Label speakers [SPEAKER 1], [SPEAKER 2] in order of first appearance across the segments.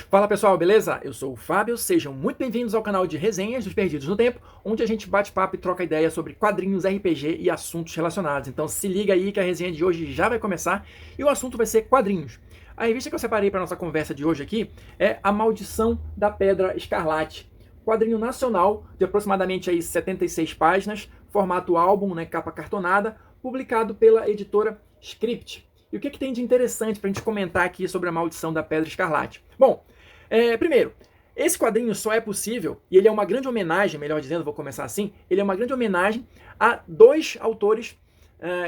[SPEAKER 1] Fala pessoal, beleza? Eu sou o Fábio, sejam muito bem-vindos ao canal de resenhas dos Perdidos no Tempo, onde a gente bate papo e troca ideia sobre quadrinhos, RPG e assuntos relacionados. Então se liga aí que a resenha de hoje já vai começar e o assunto vai ser quadrinhos. A revista que eu separei para nossa conversa de hoje aqui é A Maldição da Pedra Escarlate, quadrinho nacional de aproximadamente aí 76 páginas, formato álbum, né, capa cartonada, publicado pela editora Script. E o que tem de interessante para a gente comentar aqui sobre A Maldição da Pedra Escarlate? Bom, primeiro, esse quadrinho só é possível, e ele é uma grande homenagem, melhor dizendo, vou começar assim, ele é uma grande homenagem a dois autores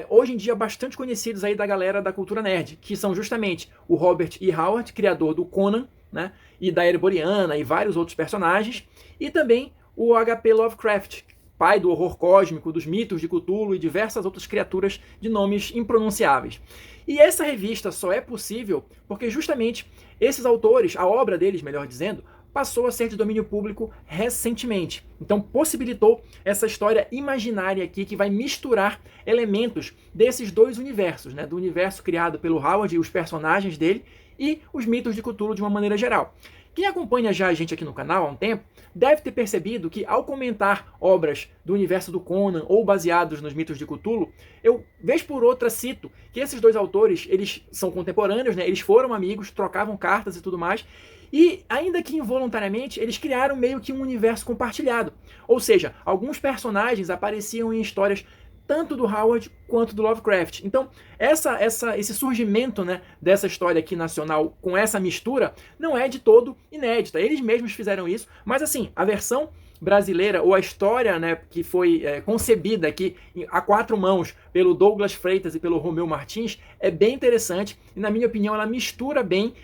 [SPEAKER 1] hoje em dia bastante conhecidos aí da galera da cultura nerd, que são justamente o Robert E. Howard, criador do Conan, né, e da Ereboriana e vários outros personagens, e também o H.P. Lovecraft, pai do horror cósmico, dos mitos de Cthulhu e diversas outras criaturas de nomes impronunciáveis. E essa revista só é possível porque justamente esses autores, a obra deles, melhor dizendo, passou a ser de domínio público recentemente. Então possibilitou essa história imaginária aqui que vai misturar elementos desses dois universos, né? Do universo criado pelo Howard e os personagens dele e os mitos de Cthulhu de uma maneira geral. Quem acompanha já a gente aqui no canal há um tempo deve ter percebido que ao comentar obras do universo do Conan ou baseados nos mitos de Cthulhu, eu vez por outra cito que esses dois autores, eles são contemporâneos, né? Eles foram amigos, trocavam cartas e tudo mais, e ainda que involuntariamente, eles criaram meio que um universo compartilhado. Ou seja, alguns personagens apareciam em histórias tanto do Howard quanto do Lovecraft. Então, esse surgimento, né, dessa história aqui nacional com essa mistura não é de todo inédita. Eles mesmos fizeram isso, mas assim, a versão brasileira, ou a história, né, que foi concebida aqui a quatro mãos pelo Douglas Freitas e pelo Romeu Martins, é bem interessante e, na minha opinião, ela mistura bem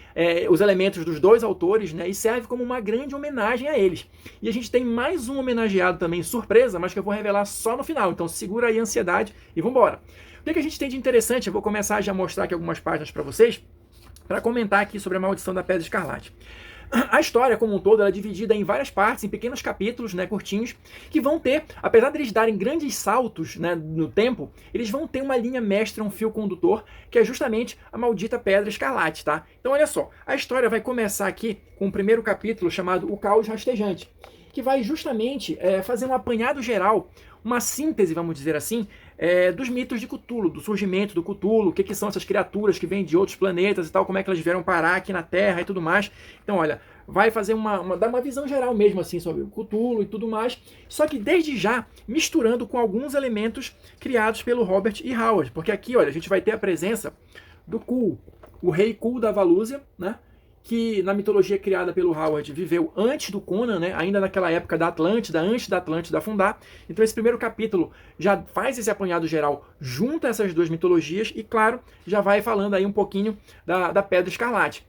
[SPEAKER 1] os elementos dos dois autores, né, e serve como uma grande homenagem a eles. E a gente tem mais um homenageado também, surpresa, mas que eu vou revelar só no final, então segura aí a ansiedade e vamos embora. O que a gente tem de interessante? Eu vou começar a já mostrar aqui algumas páginas para vocês, para comentar aqui sobre a Maldição da Pedra Escarlate. A história como um todo ela é dividida em várias partes, em pequenos capítulos, né, curtinhos, que vão ter, apesar de eles darem grandes saltos, né, no tempo, eles vão ter uma linha mestra, um fio condutor, que é justamente a maldita Pedra Escarlate, tá? Então olha só, a história vai começar aqui com o primeiro capítulo chamado O Caos Rastejante, que vai justamente fazer um apanhado geral, uma síntese, vamos dizer assim, dos mitos de Cthulhu, do surgimento do Cthulhu, o que são essas criaturas que vêm de outros planetas e tal, como é que elas vieram parar aqui na Terra e tudo mais. Então, olha, vai fazer dar uma visão geral mesmo assim sobre o Cthulhu e tudo mais, só que desde já misturando com alguns elementos criados pelo Robert E. Howard, porque aqui, olha, a gente vai ter a presença do Kul, o rei Kul da Valúzia, né? Que na mitologia criada pelo Howard viveu antes do Conan, né? Ainda naquela época da Atlântida, antes da Atlântida afundar. Então esse primeiro capítulo já faz esse apanhado geral junto a essas duas mitologias e, claro, já vai falando aí um pouquinho da Pedra Escarlate.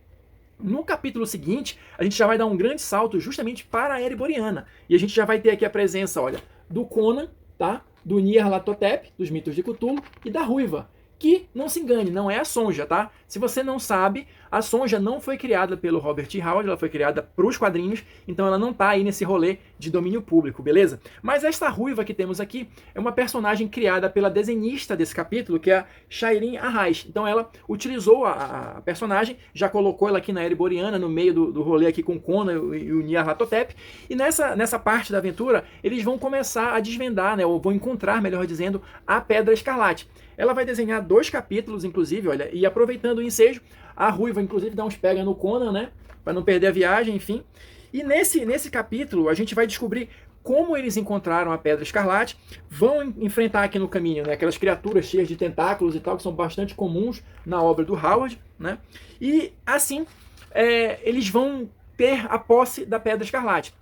[SPEAKER 1] No capítulo seguinte, a gente já vai dar um grande salto justamente para a Ereboriana. E a gente já vai ter aqui a presença, olha, do Conan, tá? Do Nyarlathotep, dos mitos de Cthulhu, e da Ruiva. Que, não se engane, não é a Sonja, tá? Se você não sabe, a Sonja não foi criada pelo Robert E. Howard, ela foi criada para os quadrinhos, então ela não tá aí nesse rolê de domínio público, beleza? Mas esta Ruiva que temos aqui é uma personagem criada pela desenhista desse capítulo, que é a Shairin Arraes. Então ela utilizou a personagem, já colocou ela aqui na Ereboriana, no meio do rolê aqui com o Conan e o Nyarlathotep, e nessa parte da aventura, eles vão começar a desvendar, né, ou vão encontrar, melhor dizendo, a Pedra Escarlate. Ela vai desenhar 2 capítulos, inclusive, olha, e aproveitando o ensejo, a Ruiva, inclusive, dá uns pega no Conan, né, para não perder a viagem, enfim. E nesse capítulo, a gente vai descobrir como eles encontraram a Pedra Escarlate, vão enfrentar aqui no caminho, né, aquelas criaturas cheias de tentáculos e tal, que são bastante comuns na obra do Howard, né, e assim, eles vão ter a posse da Pedra Escarlate.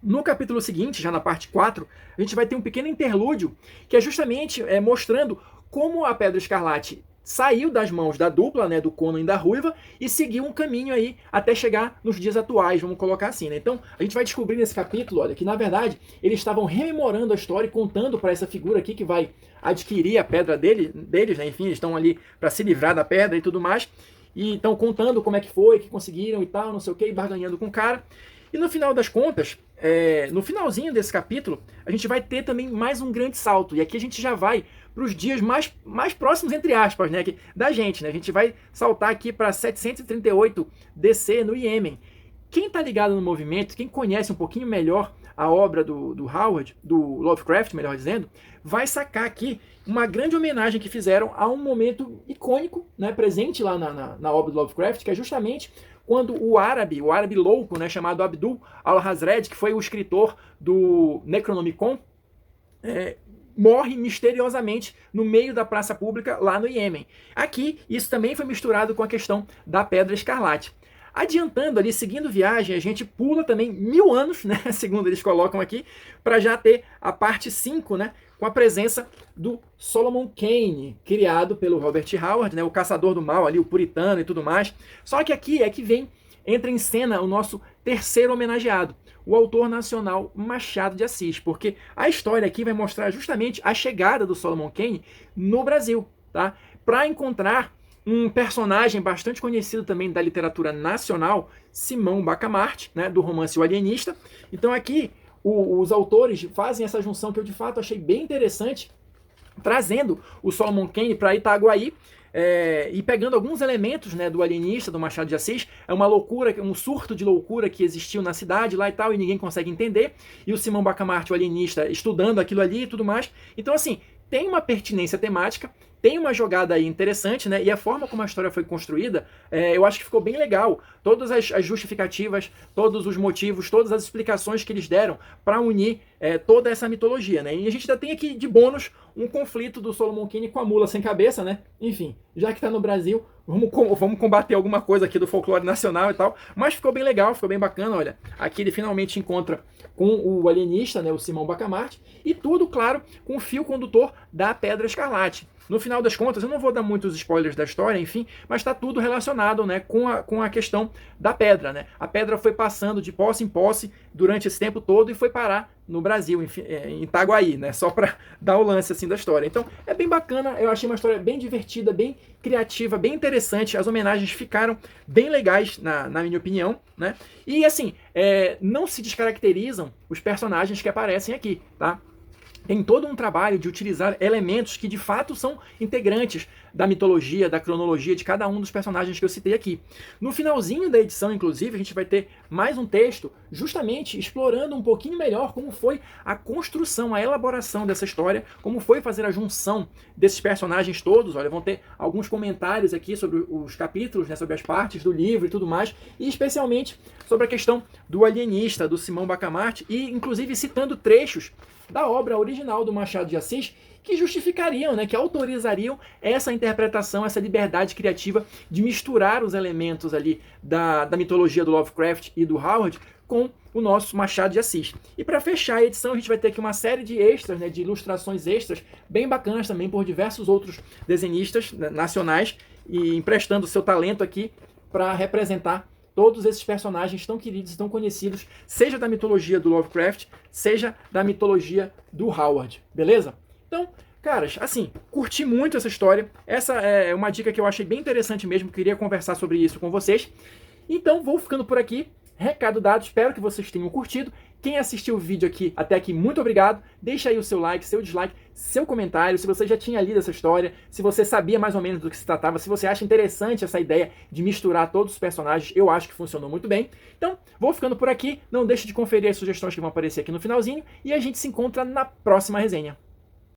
[SPEAKER 1] No capítulo seguinte, já na parte 4, a gente vai ter um pequeno interlúdio, que é justamente mostrando como a Pedra Escarlate saiu das mãos da dupla, né, do Conan e da Ruiva, e seguiu um caminho aí até chegar nos dias atuais, vamos colocar assim, né? Então, a gente vai descobrir nesse capítulo, olha, que na verdade eles estavam rememorando a história e contando para essa figura aqui que vai adquirir a pedra deles, né? Enfim, eles estão ali para se livrar da pedra e tudo mais, e estão contando como é que foi, que conseguiram e tal, não sei o que, barganhando com o cara. E no final das contas, no finalzinho desse capítulo, a gente vai ter também mais um grande salto. E aqui a gente já vai para os dias mais próximos, entre aspas, né, da gente. Né? A gente vai saltar aqui para 738 DC no Iêmen. Quem tá ligado no movimento, quem conhece um pouquinho melhor a obra do Howard, do Lovecraft, melhor dizendo, vai sacar aqui uma grande homenagem que fizeram a um momento icônico, né, presente lá na obra do Lovecraft, que é justamente quando o árabe louco, né, chamado Abdul al-Hazred, que foi o escritor do Necronomicon, morre misteriosamente no meio da praça pública lá no Iêmen. Aqui, isso também foi misturado com a questão da Pedra Escarlate. Adiantando ali, seguindo viagem, a gente pula também 1000 anos, né, segundo eles colocam aqui, para já ter a parte 5, né, com a presença do Solomon Kane, criado pelo Robert Howard, né, o caçador do mal ali, o puritano e tudo mais. Só que aqui é que entra em cena o nosso terceiro homenageado, o autor nacional Machado de Assis, porque a história aqui vai mostrar justamente a chegada do Solomon Kane no Brasil, tá? Para encontrar um personagem bastante conhecido também da literatura nacional, Simão Bacamarte, né, do romance O Alienista. Então aqui os autores fazem essa junção que eu de fato achei bem interessante, trazendo o Solomon Kane para Itaguaí, e pegando alguns elementos, né, do Alienista, do Machado de Assis. É uma loucura, um surto de loucura que existiu na cidade lá e tal, e ninguém consegue entender. E o Simão Bacamarte, o alienista, estudando aquilo ali e tudo mais. Então, assim, tem uma pertinência temática, tem uma jogada aí interessante, né? E a forma como a história foi construída, eu acho que ficou bem legal. Todas as justificativas, todos os motivos, todas as explicações que eles deram para unir toda essa mitologia, né? E a gente ainda tem aqui de bônus um conflito do Solomon Kane com a mula sem cabeça, né? Enfim, já que tá no Brasil, vamos combater alguma coisa aqui do folclore nacional e tal. Mas ficou bem legal, ficou bem bacana, olha. Aqui ele finalmente encontra com o alienista, né, o Simão Bacamarte, e tudo, claro, com o fio condutor da Pedra Escarlate. No final das contas, eu não vou dar muitos spoilers da história, enfim, mas está tudo relacionado, né, com a questão da pedra, né? A pedra foi passando de posse em posse durante esse tempo todo e foi parar no Brasil, em Itaguaí, né? Só para dar o lance assim da história. Então, é bem bacana, eu achei uma história bem divertida, bem criativa, bem interessante. As homenagens ficaram bem legais, na minha opinião, né? E assim, não se descaracterizam os personagens que aparecem aqui, tá? Tem todo um trabalho de utilizar elementos que de fato são integrantes da mitologia, da cronologia de cada um dos personagens que eu citei aqui. No finalzinho da edição, inclusive, a gente vai ter mais um texto justamente explorando um pouquinho melhor como foi a construção, a elaboração dessa história, como foi fazer a junção desses personagens todos. Olha, vão ter alguns comentários aqui sobre os capítulos, né, sobre as partes do livro e tudo mais, e especialmente sobre a questão do alienista, do Simão Bacamarte, e inclusive citando trechos da obra original do Machado de Assis, que justificariam, né, que autorizariam essa interpretação, essa liberdade criativa de misturar os elementos ali da mitologia do Lovecraft e do Howard com o nosso Machado de Assis. E para fechar a edição, a gente vai ter aqui uma série de extras, né, de ilustrações extras, bem bacanas também por diversos outros desenhistas nacionais, e emprestando seu talento aqui para representar todos esses personagens tão queridos e tão conhecidos, seja da mitologia do Lovecraft, seja da mitologia do Howard, beleza? Então, caras, assim, curti muito essa história. Essa é uma dica que eu achei bem interessante mesmo, queria conversar sobre isso com vocês. Então, vou ficando por aqui. Recado dado, espero que vocês tenham curtido. Quem assistiu o vídeo aqui até aqui, muito obrigado. Deixa aí o seu like, seu dislike, seu comentário, se você já tinha lido essa história, se você sabia mais ou menos do que se tratava, se você acha interessante essa ideia de misturar todos os personagens, eu acho que funcionou muito bem. Então, vou ficando por aqui. Não deixe de conferir as sugestões que vão aparecer aqui no finalzinho e a gente se encontra na próxima resenha.